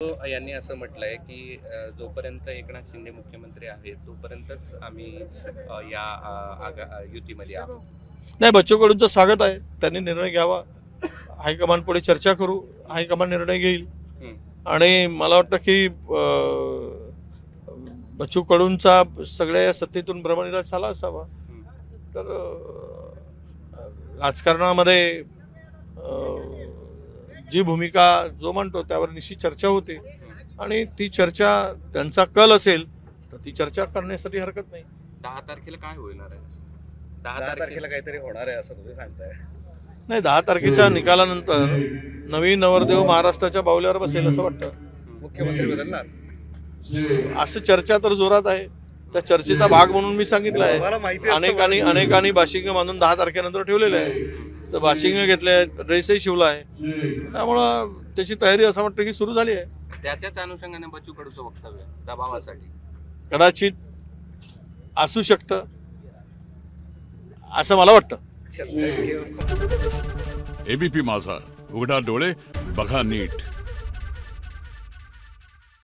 यांनी असं म्हटलंय की जोपर्यंत एकनाथ शिंदे मुख्यमंत्री आहेत तोपर्यंतच आम्ही युतीमध्ये आहोत. नाही, बच्चू कडूंचं स्वागत आहे. त्यांनी निर्णय घ्यावा. हायकमांड पुढे चर्चा करू. हायकमांड निर्णय घेईल. आणि मला वाटतं की बच्चू कडूंचा सगळ्या सत्तेतून भ्रमनिरास झाला असावा. तर राजकारणामध्ये जी भूमिका जो म्हणतो त्यावर निश्चित चर्चा होते आणि ती चर्चा त्यांचा कल असेल तर ती चर्चा करण्यासाठी हरकत नाही. 10 तारखेला काय होणार आहे? 10 तारखेला काहीतरी होणार आहे असं तुम्ही सांगताय. नाही, 10 तारखेच्या निकालानंतर नवीन नवरदेव महाराष्ट्राच्या बावल्यावर बसेल असं वाटतं. मुख्यमंत्री बदलणार असं चर्चा तर जोरात आहे. त्या चर्चेचा भाग म्हणून मी सांगितलं आहे. अनेकांनी बाशिंग बांधून 10 तारखेनंतर ठेवलेले आहे. तर बाशिंग घेतले आहेत, ड्रेसही शिवला आहे. त्यामुळं त्याची तयारी असं वाटतं की सुरू झाली आहे. त्याच्याच अनुषंगाने बच्चू कडूचं वक्तव्य दबावासाठी कदाचित असू शकतं असं मला वाटतं. एबीपी माझा, उघडा डोळे बघा नीट.